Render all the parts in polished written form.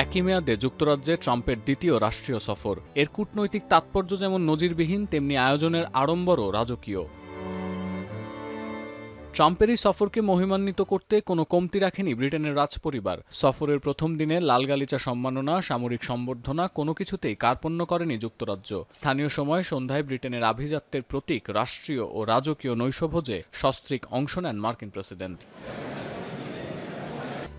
একই মেয়াদে যুক্তরাজ্যে ট্রাম্পের দ্বিতীয় রাষ্ট্রীয় সফর। এর কূটনৈতিক তাৎপর্য যেমন নজিরবিহীন, তেমনি আয়োজনের আড়ম্বরও রাজকীয়। ট্রাম্পের এই সফরকে মহিমান্বিত করতে কোনো কমতি রাখেনি ব্রিটেনের রাজপরিবার। সফরের প্রথম দিনে লাল গালিচা সম্মাননা, সামরিক সম্বর্ধনা কোনো কিছুতেই কার্পণ্য করেনি যুক্তরাজ্য। স্থানীয় সময় সন্ধ্যায় ব্রিটেনের আভিজাত্যের প্রতীক রাষ্ট্রীয় ও রাজকীয় নৈশভোজে সস্ত্রীক অংশ নেন মার্কিন প্রেসিডেন্ট।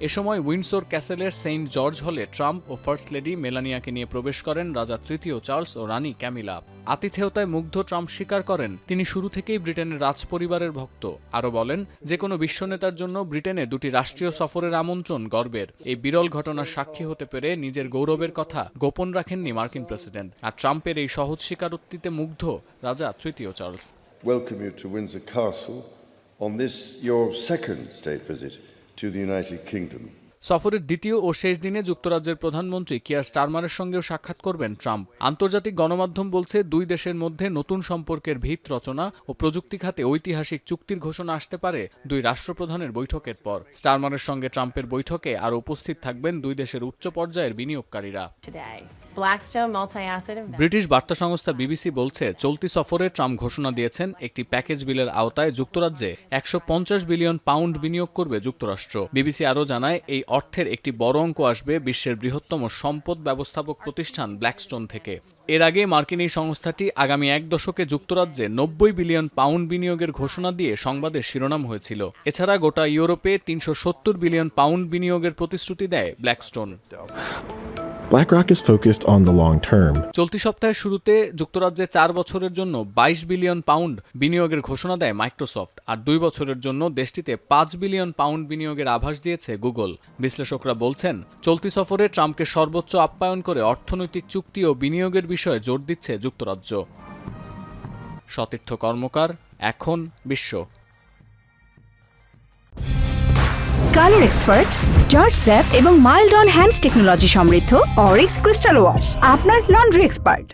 এ সময় উইন্ডসর ক্যাসেলের সেন্ট জর্জ হলে ট্রাম্প ও ফার্স্ট লেডি মেলানিয়াকে নিয়ে প্রবেশ করেন রাজা তৃতীয় চার্লস ও রানী ক্যামিলা। আতিথেয়তায় মুগ্ধ ট্রাম্প স্বীকার করেন তিনি শুরু থেকেই ব্রিটেনের রাজপরিবারের ভক্ত। আরও বলেন, যে কোনো বিশ্বনেতার জন্য ব্রিটেনে দুটি রাষ্ট্রীয় সফরের আমন্ত্রণ গর্বের। এই বিরল ঘটনার সাক্ষী হতে পেরে নিজের গৌরবের কথা গোপন রাখেননি মার্কিন প্রেসিডেন্ট। আর ট্রাম্পের এই সহজ স্বীকারোক্তিতে মুগ্ধ রাজা তৃতীয় Charles. Welcome you to Windsor Castle on this your second state visit to the United Kingdom. সফরের দ্বিতীয় ও শেষ দিনে যুক্তরাজ্যের প্রধানমন্ত্রী কিয়ার স্টারমারের সঙ্গেও সাক্ষাৎ করবেন ট্রাম্প। আন্তর্জাতিক গণমাধ্যম বলছে, দুই দেশের মধ্যে নতুন সম্পর্কের ভিত রচনা ও প্রযুক্তি খাতে ঐতিহাসিক চুক্তির ঘোষণা আসতে পারে দুই রাষ্ট্রপ্রধানের বৈঠকের পর। স্টারমারের সঙ্গে ট্রাম্পের বৈঠকে আরও উপস্থিত থাকবেন দুই দেশের উচ্চ পর্যায়ের বিনিয়োগকারীরা। ব্রিটিশ বার্তা সংস্থা বিবিসি বলছে, চলতি সফরে ট্রাম্প ঘোষণা দিয়েছেন একটি প্যাকেজ বিলের আওতায় যুক্তরাজ্যে 150 বিলিয়ন পাউন্ড বিনিয়োগ করবে যুক্তরাষ্ট্র। বিবিসি আরও জানায়, এই অর্থের একটি বড় অঙ্ক আসবে বিশ্বের বৃহত্তম সম্পদ ব্যবস্থাপক প্রতিষ্ঠান ব্ল্যাকস্টোন থেকে। এর আগে মার্কিন এই সংস্থাটি আগামী এক দশকে যুক্তরাজ্যে 90 বিলিয়ন পাউন্ড বিনিয়োগের ঘোষণা দিয়ে সংবাদের শিরোনাম হয়েছিল। এছাড়া গোটা ইউরোপে 370 বিলিয়ন পাউন্ড বিনিয়োগের প্রতিশ্রুতি দেয় Blackstone. BlackRock is focused on the long term. চলতি সপ্তাহের শুরুতে যুক্তরাজ্যে 4 বছরের জন্য 22 বিলিয়ন পাউন্ড বিনিয়োগের ঘোষণা দেয় মাইক্রোসফট। আর 2 বছরের জন্য দেশটিতে 5 বিলিয়ন পাউন্ড বিনিয়োগের আভাস দিয়েছে গুগল। বিশ্লেষকরা বলছেন, চলতি সফরে ট্রাম্পকে সর্বোচ্চ আপ্যায়ন করে অর্থনৈতিক চুক্তি ও বিনিয়োগের বিষয়ে জোর দিচ্ছে যুক্তরাজ্য। সতীর্থ কর্মকার, এখন বিশ্ব। কালার এক্সপার্ট, জর্জ স্যাপ এবং মাইল্ড অন হ্যান্ডস টেকনোলজি সমৃদ্ধ অরিক্স ক্রিস্টাল ওয়াশ আপনার লন্ড্রি এক্সপার্ট।